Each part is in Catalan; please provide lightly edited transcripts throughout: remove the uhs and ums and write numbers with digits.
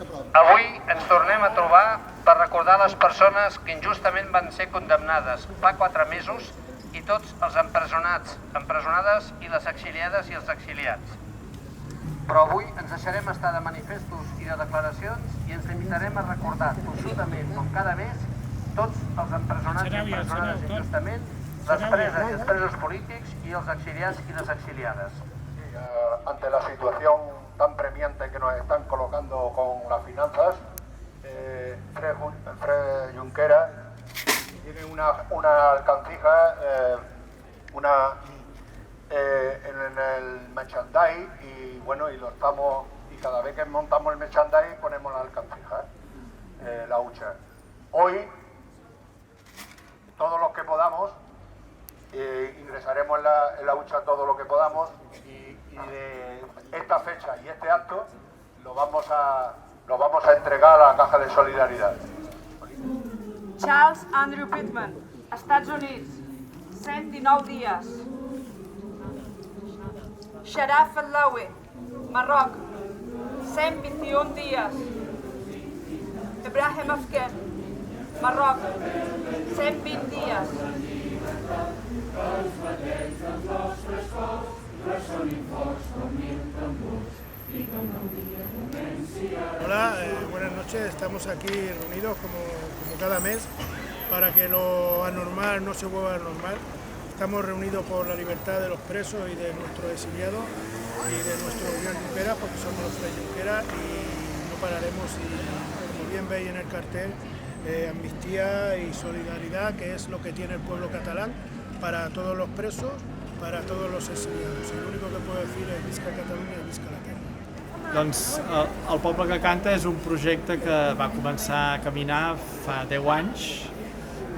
Avui ens tornem a trobar per recordar les persones que injustament van ser condemnades fa 4 mesos i tots els empresonats, empresonades i les exiliades i els exiliats. Però avui ens deixarem estar de manifestos i de declaracions i ens limitarem a recordar tossudament, com cada mes, tots els empresonats i empresonades injustament, les preses i els presos polítics i els exiliats y las exiliadas. Ante la situación tan premiante que nos están colocando con las finanzas, Fred Junqueras tiene una alcancija en el merchandise y bueno, y cada vez que montamos el merchandise ponemos la alcancija, la hucha. Hoy, todos los que podamos, ingresaremos en la hucha todo lo que podamos y de esta fecha y este acto lo vamos a entregar a la Caja de Solidaridad. Charles Andrew Pittman, Estats Units, 119 dies. Sharaf El-Lawi, Marroc, 121 dies. Ibrahim Afgan, Marroc, 120 dies. Hola, buenas noches. Estamos aquí reunidos como cada mes para que lo anormal no se vuelva anormal. Estamos reunidos por la libertad de los presos y de nuestros exiliados y de nuestro Oriol Junqueras, porque somos los Fred Junqueras y no pararemos. Y como bien veis en el cartel, amnistía y solidaridad, que es lo que tiene el pueblo catalán para todos los presos, para todos los exiliados. El único que puedo decir es visca Catalunya i visca la terra. Doncs el Poble que Canta és un projecte que va començar a caminar fa 10 anys,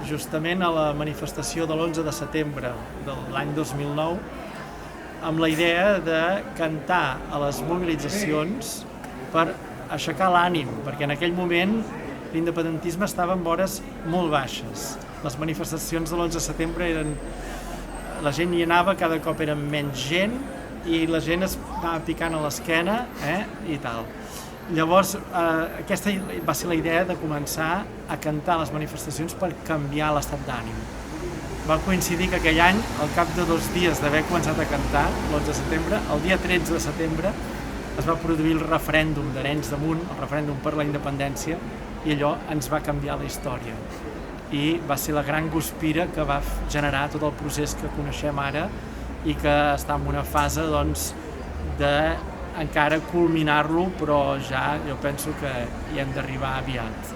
justament a la manifestació de l'11 de setembre de l'any 2009, amb la idea de cantar a les mobilitzacions per aixecar l'ànim, perquè en aquell moment l'independentisme estava en vores molt baixes. Les manifestacions de l'11 de setembre la gent hi anava, cada cop eren menys gent i la gent es va picant a l'esquena i tal. Llavors, aquesta va ser la idea de començar a cantar a les manifestacions per canviar l'estat d'ànim. Va coincidir que aquell any, al cap de 2 dies d'haver començat a cantar, l'11 de setembre, el dia 13 de setembre es va produir el referèndum d'Arenys de Munt, el referèndum per la independència, i allò ens va canviar la història. I va ser la gran guspira que va generar tot el procés que coneixem ara i que està en una fase de encara culminar-lo, però ja jo penso que hi hem d'arribar aviat.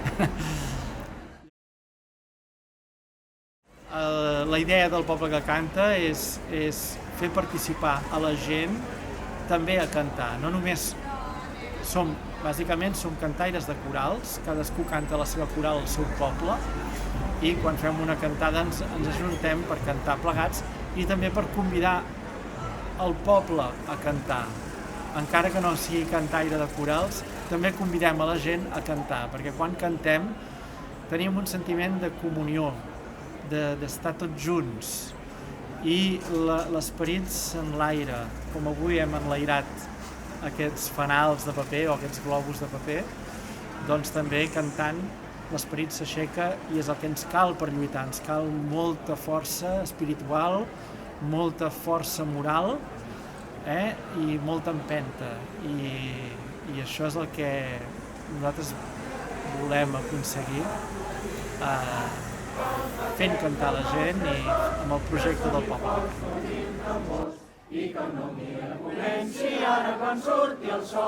La idea del Poble que Canta és fer participar a la gent també a cantar. No només bàsicament som cantaires de corals, cadascú canta la seva coral al seu poble, i quan fem una cantada ens ajuntem per cantar plegats i també per convidar el poble a cantar. Encara que no sigui cantaire de corals, també convidem a la gent a cantar, perquè quan cantem tenim un sentiment de comunió, d'estar tots junts, i l'esperit s'enlaira, com avui hem enlairat aquests fanals de paper o aquests globus de paper, doncs també cantant l'esperit s'aixeca i és el que ens cal per lluitar. Ens cal molta força espiritual, molta força moral i molta empenta. I això és el que nosaltres volem aconseguir fent cantar la gent i amb el projecte del poble. I que el nom i la ponència ara quan surti el sol.